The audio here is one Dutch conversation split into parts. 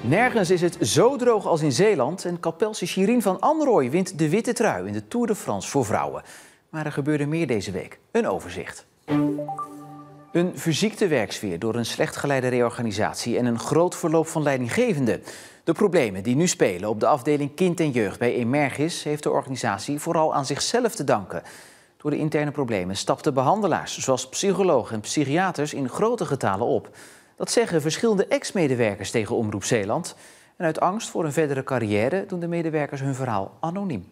Nergens is het zo droog als in Zeeland en kapelse Shirin van Anrooy wint de witte trui in de Tour de France voor vrouwen. Maar er gebeurde meer deze week. Een overzicht. Een verziekte werksfeer door een slecht geleide reorganisatie en een groot verloop van leidinggevenden. De problemen die nu spelen op de afdeling kind en jeugd bij Emergis heeft de organisatie vooral aan zichzelf te danken. Door de interne problemen stapten behandelaars, zoals psychologen en psychiaters, in grote getalen op. Dat zeggen verschillende ex-medewerkers tegen Omroep Zeeland. En uit angst voor een verdere carrière doen de medewerkers hun verhaal anoniem.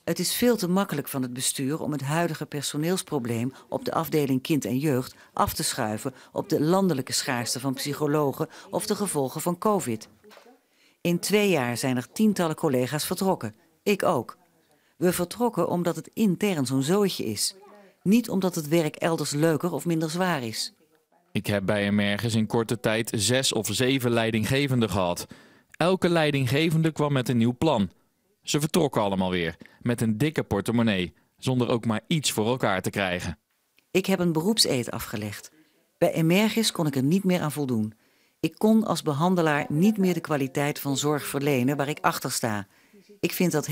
Het is veel te makkelijk van het bestuur om het huidige personeelsprobleem op de afdeling kind en jeugd af te schuiven op de landelijke schaarste van psychologen of de gevolgen van COVID. In 2 jaar zijn er tientallen collega's vertrokken. Ik ook. We vertrokken omdat het intern zo'n zooitje is. Niet omdat het werk elders leuker of minder zwaar is. Ik heb bij Emergis in korte tijd 6 of 7 leidinggevenden gehad. Elke leidinggevende kwam met een nieuw plan. Ze vertrokken allemaal weer, met een dikke portemonnee, zonder ook maar iets voor elkaar te krijgen. Ik heb een beroepseed afgelegd. Bij Emergis kon ik er niet meer aan voldoen. Ik kon als behandelaar niet meer de kwaliteit van zorg verlenen waar ik achter sta. Ik vind dat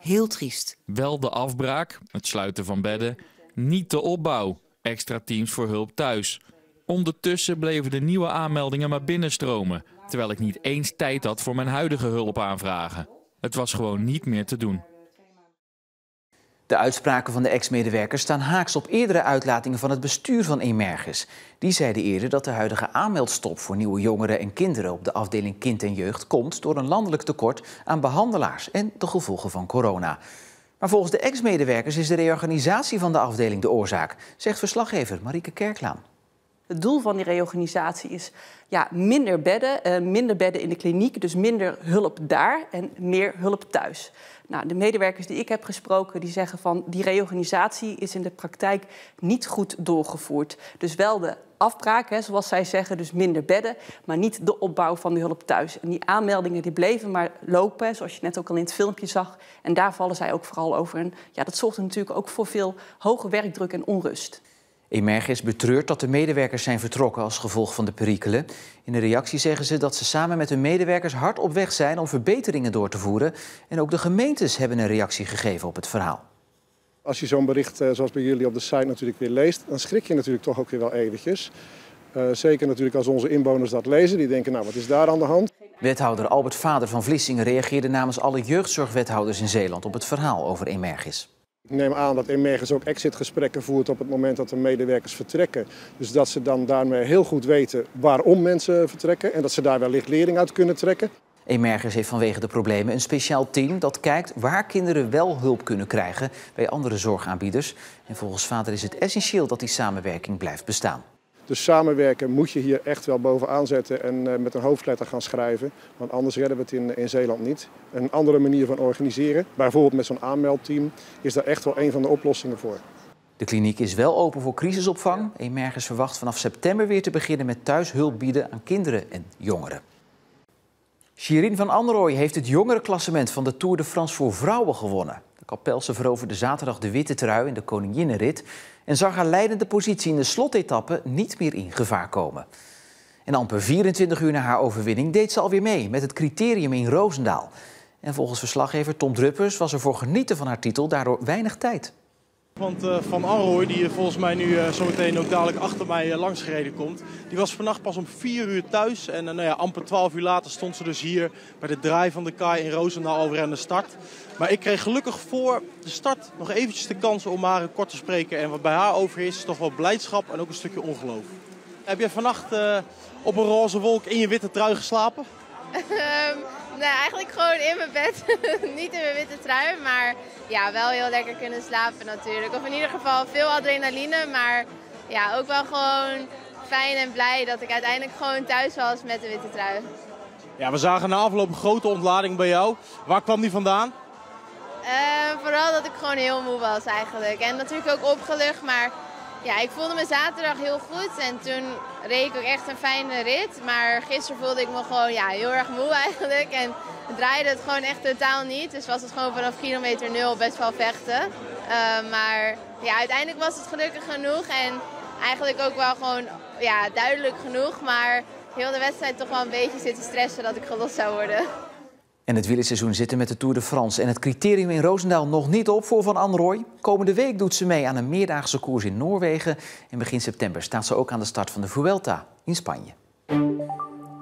heel triest. Wel de afbraak, het sluiten van bedden, niet de opbouw, extra teams voor hulp thuis. Ondertussen bleven de nieuwe aanmeldingen maar binnenstromen, terwijl ik niet eens tijd had voor mijn huidige hulpaanvragen. Het was gewoon niet meer te doen. De uitspraken van de ex-medewerkers staan haaks op eerdere uitlatingen van het bestuur van Emergis. Die zeiden eerder dat de huidige aanmeldstop voor nieuwe jongeren en kinderen op de afdeling kind en jeugd komt door een landelijk tekort aan behandelaars en de gevolgen van corona. Maar volgens de ex-medewerkers is de reorganisatie van de afdeling de oorzaak, zegt verslaggever Marieke Kerklaan. Het doel van die reorganisatie is minder bedden in de kliniek, dus minder hulp daar en meer hulp thuis. Nou, de medewerkers die ik heb gesproken, die zeggen van die reorganisatie is in de praktijk niet goed doorgevoerd. Dus wel de afbraak, zoals zij zeggen, dus minder bedden, maar niet de opbouw van de hulp thuis. En die aanmeldingen die bleven maar lopen, zoals je net ook al in het filmpje zag. En daar vallen zij ook vooral over. En dat zorgt natuurlijk ook voor veel hoge werkdruk en onrust. Emergis betreurt dat de medewerkers zijn vertrokken als gevolg van de perikelen. In de reactie zeggen ze dat ze samen met hun medewerkers hard op weg zijn om verbeteringen door te voeren. En ook de gemeentes hebben een reactie gegeven op het verhaal. Als je zo'n bericht zoals bij jullie op de site natuurlijk weer leest, dan schrik je natuurlijk toch ook weer wel eventjes. Zeker natuurlijk als onze inwoners dat lezen, die denken, nou wat is daar aan de hand? Wethouder Albert Vader van Vlissingen reageerde namens alle jeugdzorgwethouders in Zeeland op het verhaal over Emergis. Ik neem aan dat Emergis ook exitgesprekken voert op het moment dat de medewerkers vertrekken. Dus dat ze dan daarmee heel goed weten waarom mensen vertrekken en dat ze daar wellicht lering uit kunnen trekken. Emergis heeft vanwege de problemen een speciaal team dat kijkt waar kinderen wel hulp kunnen krijgen bij andere zorgaanbieders. En volgens Vader is het essentieel dat die samenwerking blijft bestaan. Dus samenwerken moet je hier echt wel bovenaan zetten en met een hoofdletter gaan schrijven. Want anders redden we het in Zeeland niet. Een andere manier van organiseren, bijvoorbeeld met zo'n aanmeldteam, is daar echt wel een van de oplossingen voor. De kliniek is wel open voor crisisopvang. Emergis verwacht vanaf september weer te beginnen met thuishulp bieden aan kinderen en jongeren. Shirin van Anrooy heeft het jongerenklassement van de Tour de France voor vrouwen gewonnen. De Kapelse veroverde zaterdag de witte trui in de Koninginnenrit en zag haar leidende positie in de slotetappe niet meer in gevaar komen. En amper 24 uur na haar overwinning deed ze alweer mee met het criterium in Roosendaal. En volgens verslaggever Tom Druppers was er voor genieten van haar titel daardoor weinig tijd. Want Van Anrooy, die volgens mij nu zometeen ook dadelijk achter mij langsgereden komt, die was vannacht pas om 4 uur thuis. En amper 12 uur later stond ze dus hier bij de draai van de kaai in Roosendaal alweer aan de start. Maar ik kreeg gelukkig voor de start nog eventjes de kans om haar kort te spreken. En wat bij haar overheerst is toch wel blijdschap en ook een stukje ongeloof. Heb jij vannacht op een roze wolk in je witte trui geslapen? Nee, eigenlijk gewoon in mijn bed. Niet in mijn witte trui, maar wel heel lekker kunnen slapen natuurlijk. Of in ieder geval veel adrenaline, maar ook wel gewoon fijn en blij dat ik uiteindelijk gewoon thuis was met de witte trui. Ja, we zagen na afloop een grote ontlading bij jou. Waar kwam die vandaan? Vooral dat ik gewoon heel moe was eigenlijk. En natuurlijk ook opgelucht, maar ik voelde me zaterdag heel goed en toen reed ik ook echt een fijne rit. Maar gisteren voelde ik me gewoon heel erg moe eigenlijk en draaide het gewoon echt totaal niet. Dus was het gewoon vanaf kilometer 0 best wel vechten. Maar uiteindelijk was het gelukkig genoeg en eigenlijk ook wel gewoon duidelijk genoeg. Maar heel de wedstrijd toch wel een beetje zitten stressen dat ik gelost zou worden. En het wielerseizoen zit er met de Tour de France en het criterium in Roosendaal nog niet op voor Van Anrooy. Komende week doet ze mee aan een meerdaagse koers in Noorwegen. En begin september staat ze ook aan de start van de Vuelta in Spanje.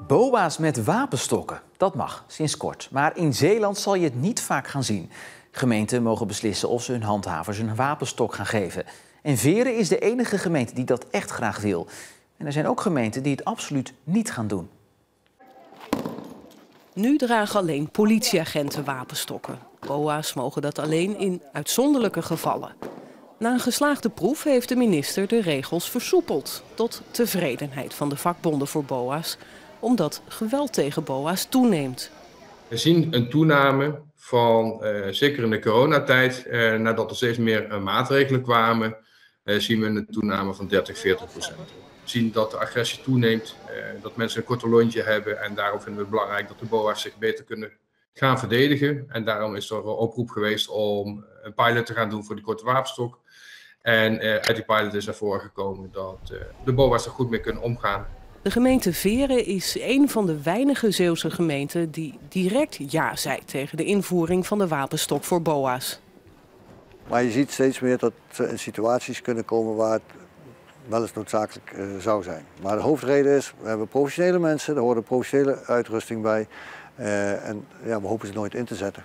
Boa's met wapenstokken, dat mag sinds kort. Maar in Zeeland zal je het niet vaak gaan zien. Gemeenten mogen beslissen of ze hun handhavers een wapenstok gaan geven. En Veren is de enige gemeente die dat echt graag wil. En er zijn ook gemeenten die het absoluut niet gaan doen. Nu dragen alleen politieagenten wapenstokken. BOA's mogen dat alleen in uitzonderlijke gevallen. Na een geslaagde proef heeft de minister de regels versoepeld. Tot tevredenheid van de vakbonden voor BOA's, omdat geweld tegen BOA's toeneemt. We zien een toename van, zeker in de coronatijd, nadat er steeds meer maatregelen kwamen, zien we een toename van 30-40%. We zien dat de agressie toeneemt, dat mensen een korter lontje hebben en daarom vinden we het belangrijk dat de BOA's zich beter kunnen gaan verdedigen. En daarom is er een oproep geweest om een pilot te gaan doen voor die korte wapenstok. En uit die pilot is naar voren gekomen dat de BOA's er goed mee kunnen omgaan. De gemeente Veren is een van de weinige Zeeuwse gemeenten die direct ja zei tegen de invoering van de wapenstok voor BOA's. Maar je ziet steeds meer dat er situaties kunnen komen waar het wel eens noodzakelijk zou zijn. Maar de hoofdreden is, we hebben professionele mensen, daar hoort professionele uitrusting bij. En ja, we hopen ze nooit in te zetten.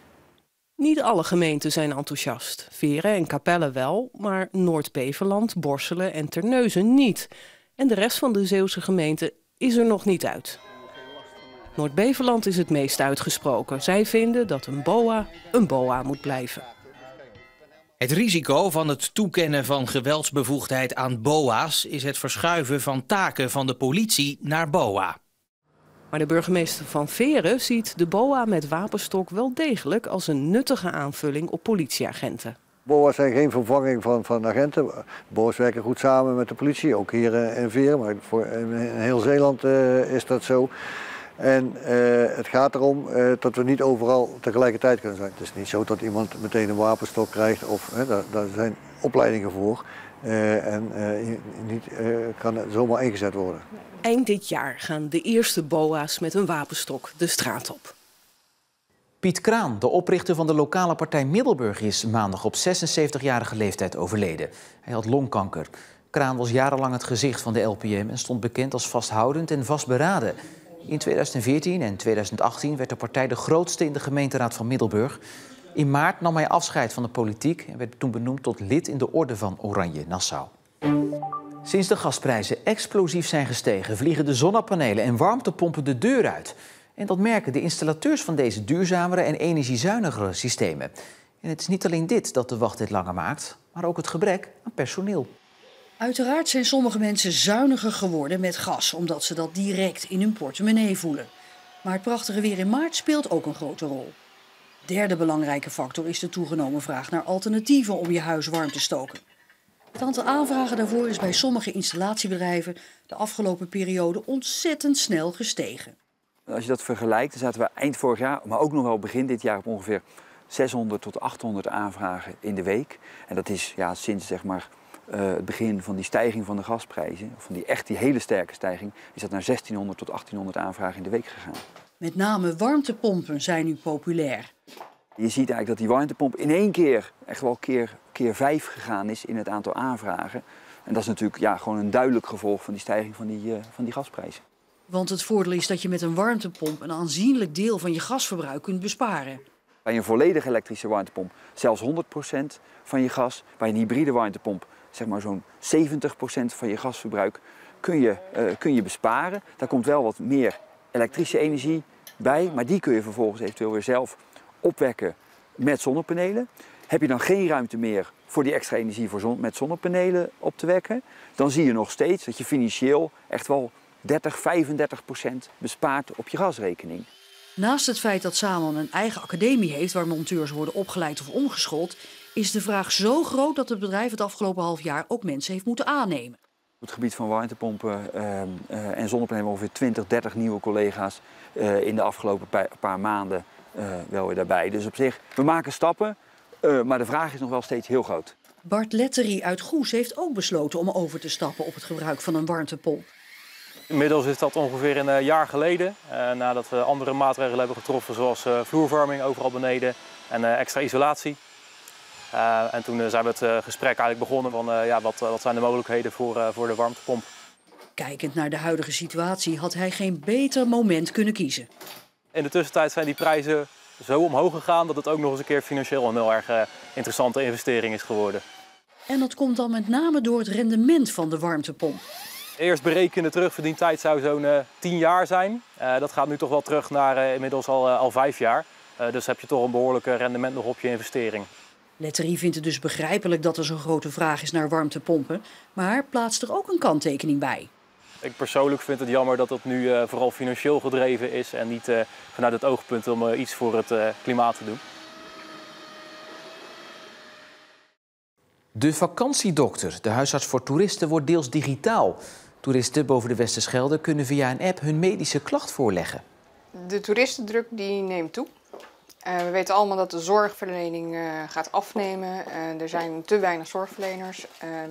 Niet alle gemeenten zijn enthousiast. Veren en Capelle wel, maar Noord-Beveland, Borselen en Terneuzen niet. En de rest van de Zeeuwse gemeenten is er nog niet uit. Noord-Beveland is het meest uitgesproken. Zij vinden dat een BOA moet blijven. Het risico van het toekennen van geweldsbevoegdheid aan BOA's is het verschuiven van taken van de politie naar BOA. Maar de burgemeester van Veren ziet de BOA met wapenstok wel degelijk als een nuttige aanvulling op politieagenten. BOA's zijn geen vervanging van agenten. BOA's werken goed samen met de politie, ook hier in Veren, maar in heel Zeeland is dat zo. En het gaat erom dat we niet overal tegelijkertijd kunnen zijn. Het is niet zo dat iemand meteen een wapenstok krijgt, daar zijn opleidingen voor. Kan zomaar ingezet worden. Eind dit jaar gaan de eerste BOA's met een wapenstok de straat op. Piet Kraan, de oprichter van de lokale partij Middelburg, is maandag op 76-jarige leeftijd overleden. Hij had longkanker. Kraan was jarenlang het gezicht van de LPM en stond bekend als vasthoudend en vastberaden. In 2014 en 2018 werd de partij de grootste in de gemeenteraad van Middelburg. In maart nam hij afscheid van de politiek en werd toen benoemd tot lid in de Orde van Oranje Nassau. Sinds de gasprijzen explosief zijn gestegen, vliegen de zonnepanelen en warmtepompen de deur uit. En dat merken de installateurs van deze duurzamere en energiezuinigere systemen. En het is niet alleen dit dat de wachttijd langer maakt, maar ook het gebrek aan personeel. Uiteraard zijn sommige mensen zuiniger geworden met gas, omdat ze dat direct in hun portemonnee voelen. Maar het prachtige weer in maart speelt ook een grote rol. Derde belangrijke factor is de toegenomen vraag naar alternatieven om je huis warm te stoken. Het aantal aanvragen daarvoor is bij sommige installatiebedrijven de afgelopen periode ontzettend snel gestegen. Als je dat vergelijkt, dan zaten we eind vorig jaar, maar ook nog wel begin dit jaar op ongeveer 600 tot 800 aanvragen in de week. En dat is sinds het begin van die stijging van de gasprijzen, van die hele sterke stijging, is dat naar 1600 tot 1800 aanvragen in de week gegaan. Met name warmtepompen zijn nu populair. Je ziet eigenlijk dat die warmtepomp in één keer echt wel keer 5 gegaan is in het aantal aanvragen. En dat is natuurlijk gewoon een duidelijk gevolg van die stijging van die gasprijzen. Want het voordeel is dat je met een warmtepomp een aanzienlijk deel van je gasverbruik kunt besparen. Bij een volledig elektrische warmtepomp zelfs 100% van je gas. Bij een hybride warmtepomp zo'n 70% van je gasverbruik kun je besparen. Daar komt wel wat meer elektrische energie bij, maar die kun je vervolgens eventueel weer zelf opwekken met zonnepanelen. Heb je dan geen ruimte meer voor die extra energie met zonnepanelen op te wekken, dan zie je nog steeds dat je financieel echt wel 30-35% bespaart op je gasrekening. Naast het feit dat Samon een eigen academie heeft waar monteurs worden opgeleid of omgeschoold, is de vraag zo groot dat het bedrijf het afgelopen half jaar ook mensen heeft moeten aannemen. Op het gebied van warmtepompen en zonnepanelen ongeveer 20, 30 nieuwe collega's in de afgelopen paar maanden wel weer daarbij. Dus op zich, we maken stappen, maar de vraag is nog wel steeds heel groot. Bart Letterie uit Goes heeft ook besloten om over te stappen op het gebruik van een warmtepomp. Inmiddels is dat ongeveer een jaar geleden, nadat we andere maatregelen hebben getroffen, zoals vloerverwarming overal beneden en extra isolatie. En toen zijn we het gesprek eigenlijk begonnen van wat zijn de mogelijkheden voor de warmtepomp. Kijkend naar de huidige situatie had hij geen beter moment kunnen kiezen. In de tussentijd zijn die prijzen zo omhoog gegaan dat het ook nog eens een keer financieel een heel erg interessante investering is geworden. En dat komt dan met name door het rendement van de warmtepomp. Eerst berekende terugverdientijd zou zo'n 10 jaar zijn. Dat gaat nu toch wel terug naar inmiddels al 5 jaar. Dus heb je toch een behoorlijk rendement nog op je investering. Letterie vindt het dus begrijpelijk dat er zo'n grote vraag is naar warmtepompen, maar plaatst er ook een kanttekening bij. Ik persoonlijk vind het jammer dat het nu vooral financieel gedreven is en niet vanuit het oogpunt om iets voor het klimaat te doen. De vakantiedokter, de huisarts voor toeristen, wordt deels digitaal. Toeristen boven de Westerschelde kunnen via een app hun medische klacht voorleggen. De toeristendruk die neemt toe. We weten allemaal dat de zorgverlening gaat afnemen. Er zijn te weinig zorgverleners.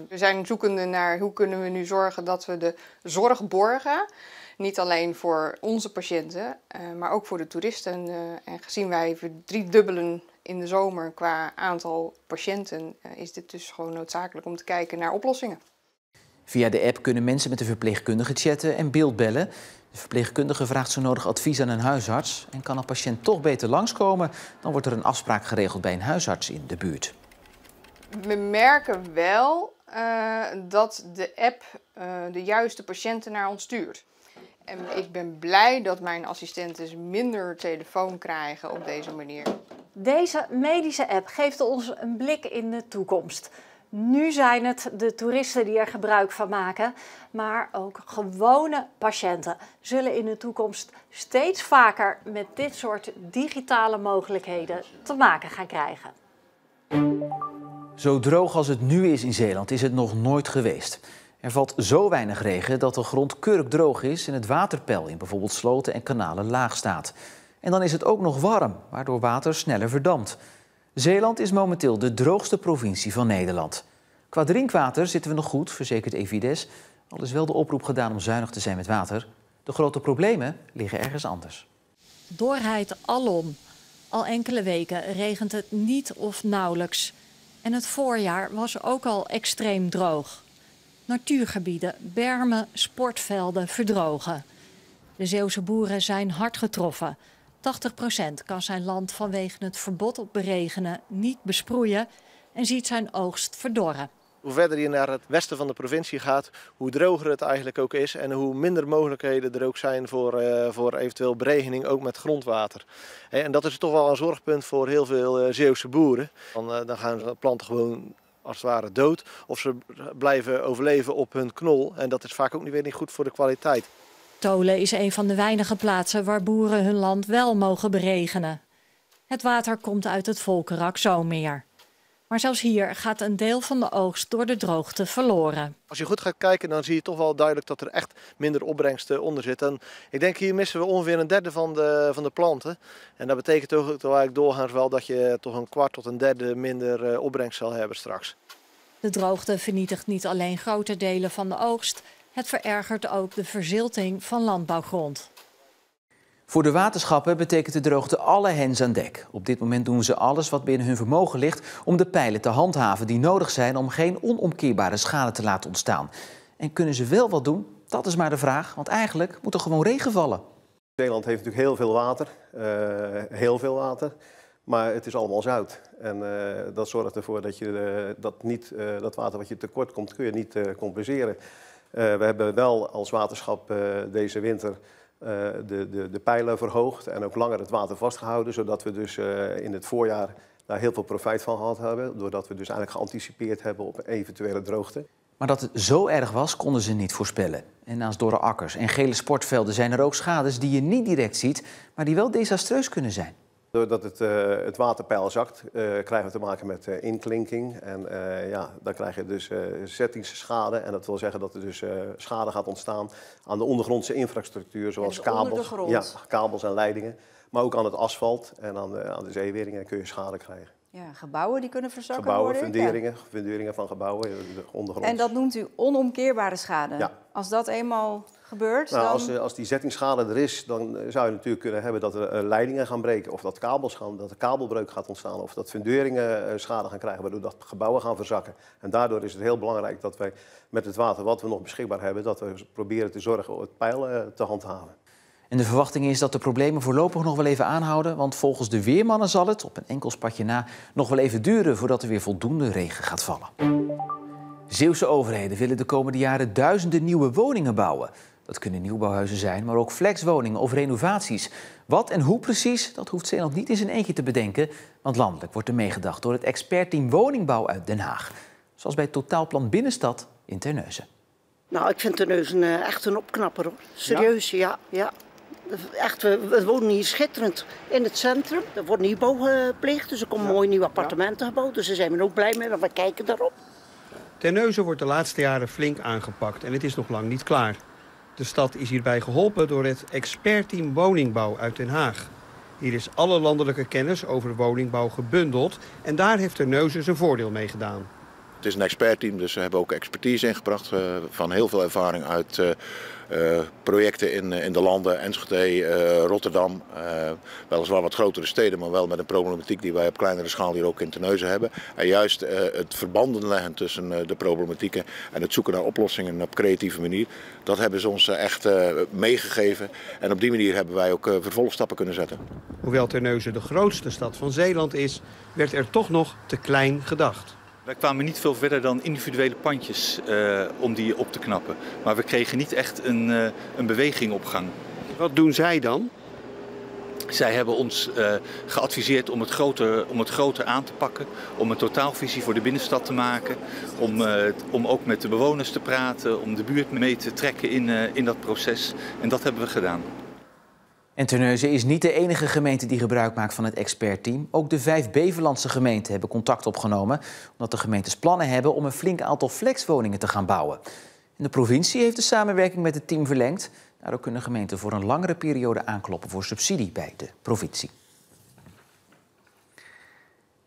We zijn zoekende naar hoe kunnen we nu zorgen dat we de zorg borgen. Niet alleen voor onze patiënten, maar ook voor de toeristen. En gezien wij verdriedubbelen in de zomer qua aantal patiënten, is dit dus gewoon noodzakelijk om te kijken naar oplossingen. Via de app kunnen mensen met de verpleegkundige chatten en beeldbellen. De verpleegkundige vraagt zo nodig advies aan een huisarts. En kan een patiënt toch beter langskomen, dan wordt er een afspraak geregeld bij een huisarts in de buurt. We merken wel dat de app de juiste patiënten naar ons stuurt. En ik ben blij dat mijn assistenten minder telefoon krijgen op deze manier. Deze medische app geeft ons een blik in de toekomst. Nu zijn het de toeristen die er gebruik van maken, maar ook gewone patiënten zullen in de toekomst steeds vaker met dit soort digitale mogelijkheden te maken gaan krijgen. Zo droog als het nu is in Zeeland is het nog nooit geweest. Er valt zo weinig regen dat de grond kurkdroog is en het waterpeil in bijvoorbeeld sloten en kanalen laag staat. En dan is het ook nog warm, waardoor water sneller verdampt. Zeeland is momenteel de droogste provincie van Nederland. Qua drinkwater zitten we nog goed, verzekert Evides. Al is wel de oproep gedaan om zuinig te zijn met water. De grote problemen liggen ergens anders. Dorheid alom. Al enkele weken regent het niet of nauwelijks. En het voorjaar was ook al extreem droog. Natuurgebieden, bermen, sportvelden verdrogen. De Zeeuwse boeren zijn hard getroffen. 80% kan zijn land vanwege het verbod op beregenen niet besproeien en ziet zijn oogst verdorren. Hoe verder je naar het westen van de provincie gaat, hoe droger het eigenlijk ook is en hoe minder mogelijkheden er ook zijn voor eventueel beregening, ook met grondwater. En dat is toch wel een zorgpunt voor heel veel Zeeuwse boeren. Dan gaan de planten gewoon als het ware dood of ze blijven overleven op hun knol en dat is vaak ook niet goed voor de kwaliteit. Tolen is een van de weinige plaatsen waar boeren hun land wel mogen beregenen. Het water komt uit het Volkerak-Zoommeer. Maar zelfs hier gaat een deel van de oogst door de droogte verloren. Als je goed gaat kijken, dan zie je toch wel duidelijk dat er echt minder opbrengst onder zit. En ik denk hier missen we ongeveer een derde van de planten. En dat betekent toch eigenlijk doorgaans wel dat je toch een kwart tot een derde minder opbrengst zal hebben straks. De droogte vernietigt niet alleen grote delen van de oogst. Het verergert ook de verzilting van landbouwgrond. Voor de waterschappen betekent de droogte alle hens aan dek. Op dit moment doen ze alles wat binnen hun vermogen ligt om de pijlen te handhaven die nodig zijn om geen onomkeerbare schade te laten ontstaan. En kunnen ze wel wat doen? Dat is maar de vraag, want eigenlijk moet er gewoon regen vallen. Nederland heeft natuurlijk heel veel water, maar het is allemaal zout. En dat zorgt ervoor dat je dat water wat je tekort komt, kun je niet compenseren. We hebben wel als waterschap deze winter de pijlen verhoogd en ook langer het water vastgehouden, zodat we dus in het voorjaar daar heel veel profijt van gehad hebben, doordat we dus eigenlijk geanticipeerd hebben op eventuele droogte. Maar dat het zo erg was, konden ze niet voorspellen. En naast dorre akkers en gele sportvelden zijn er ook schades die je niet direct ziet, maar die wel desastreus kunnen zijn. Doordat het waterpeil zakt, krijgen we te maken met inklinking. En dan krijg je dus zettingsschade. En dat wil zeggen dat er dus schade gaat ontstaan aan de ondergrondse infrastructuur, zoals kabels en leidingen. Maar ook aan het asfalt en aan de zeeweringen kun je schade krijgen. Ja, gebouwen die kunnen verzakken worden. Funderingen van gebouwen, ondergrond. En dat noemt u onomkeerbare schade. Ja. Als dat eenmaal gebeurt, Nou, dan... als die zettingsschade er is, dan zou je natuurlijk kunnen hebben dat er leidingen gaan breken. Of dat er kabelbreuk gaat ontstaan. Of dat funderingen schade gaan krijgen, waardoor dat gebouwen gaan verzakken. En daardoor is het heel belangrijk dat wij met het water wat we nog beschikbaar hebben, dat we proberen te zorgen om het peil te handhaven. En de verwachting is dat de problemen voorlopig nog wel even aanhouden, want volgens de weermannen zal het, op een enkel spatje na, nog wel even duren voordat er weer voldoende regen gaat vallen. Zeeuwse overheden willen de komende jaren duizenden nieuwe woningen bouwen. Dat kunnen nieuwbouwhuizen zijn, maar ook flexwoningen of renovaties. Wat en hoe precies, dat hoeft Zeeland niet in zijn eentje te bedenken, want landelijk wordt er meegedacht door het expertteam Woningbouw uit Den Haag. Zoals bij het Totaalplan Binnenstad in Terneuzen. Nou, ik vind Terneuzen echt een opknapper, hoor. Serieus, ja. Echt, we wonen hier schitterend in het centrum. Er wordt nieuwbouw gepleegd, dus er komen mooie nieuwe appartementen gebouwd. Dus daar zijn we ook blij mee, want we kijken daarop. Terneuzen wordt de laatste jaren flink aangepakt en het is nog lang niet klaar. De stad is hierbij geholpen door het expertteam Woningbouw uit Den Haag. Hier is alle landelijke kennis over woningbouw gebundeld en daar heeft Terneuzen zijn voordeel mee gedaan. Het is een expertteam, dus ze hebben ook expertise ingebracht van heel veel ervaring uit projecten in de landen, Enschede, Rotterdam. Weliswaar wat grotere steden, maar wel met een problematiek die wij op kleinere schaal hier ook in Terneuzen hebben. En juist het verbanden leggen tussen de problematieken en het zoeken naar oplossingen op creatieve manier, dat hebben ze ons echt meegegeven. En op die manier hebben wij ook vervolgstappen kunnen zetten. Hoewel Terneuzen de grootste stad van Zeeland is, werd er toch nog te klein gedacht. Wij kwamen niet veel verder dan individuele pandjes om die op te knappen. Maar we kregen niet echt een beweging op gang. Wat doen zij dan? Zij hebben ons geadviseerd om het groter aan te pakken. Om een totaalvisie voor de binnenstad te maken. Om ook met de bewoners te praten. Om de buurt mee te trekken in dat proces. En dat hebben we gedaan. En Terneuzen is niet de enige gemeente die gebruik maakt van het expertteam. Ook de 5 Beverlandse gemeenten hebben contact opgenomen, omdat de gemeentes plannen hebben om een flink aantal flexwoningen te gaan bouwen. En de provincie heeft de samenwerking met het team verlengd. Daardoor kunnen gemeenten voor een langere periode aankloppen voor subsidie bij de provincie.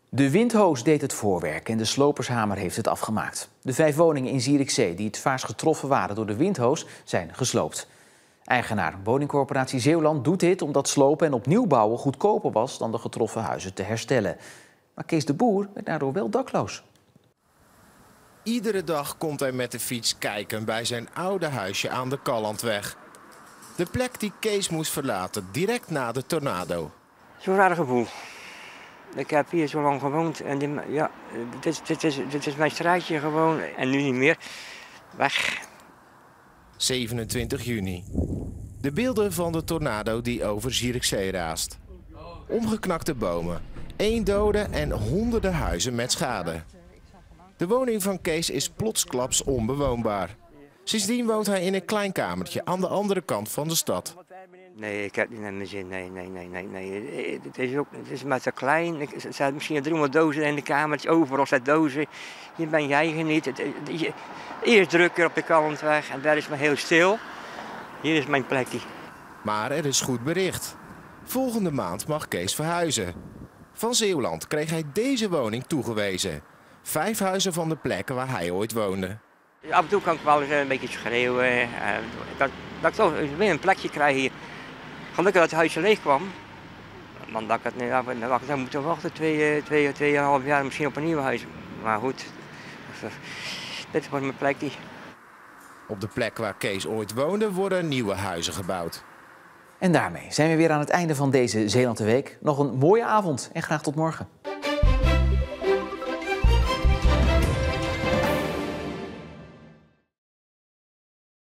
De windhoos deed het voorwerk en de slopershamer heeft het afgemaakt. De 5 woningen in Zierikzee die het vaarst getroffen waren door de windhoos zijn gesloopt. Eigenaar woningcorporatie Zeeuwland doet dit omdat slopen en opnieuw bouwen goedkoper was dan de getroffen huizen te herstellen. Maar Kees de Boer werd daardoor wel dakloos. Iedere dag komt hij met de fiets kijken bij zijn oude huisje aan de Kallandweg. De plek die Kees moest verlaten, direct na de tornado. Zo'n raar gevoel. Ik heb hier zo lang gewoond en dit is mijn straatje gewoon en nu niet meer. Weg. 27 juni. De beelden van de tornado die over Zierikzee raast. Omgeknakte bomen, 1 dode en honderden huizen met schade. De woning van Kees is plotsklaps onbewoonbaar. Sindsdien woont hij in een klein kamertje aan de andere kant van de stad. Nee, ik heb niet naar mijn zin. Nee. Het is maar te klein. Er zijn misschien 300 dozen in de kamertje. Overal zijn dozen. Hier ben jij niet. Eerst drukker op de Kallandweg en daar is maar heel stil. Hier is mijn plekje. Maar er is goed bericht. Volgende maand mag Kees verhuizen. Van Zeeuwland kreeg hij deze woning toegewezen. 5 huizen van de plek waar hij ooit woonde. Af en toe kan ik wel eens een beetje schreeuwen. Dat ik toch weer een plekje krijg hier. Gelukkig dat het huisje leeg kwam. Want dat ik het zou moeten wachten 2,5 jaar misschien op een nieuw huis. Maar goed, dit wordt mijn plekje. Op de plek waar Kees ooit woonde worden nieuwe huizen gebouwd. En daarmee zijn we weer aan het einde van deze Zeeland de Week. Nog een mooie avond en graag tot morgen.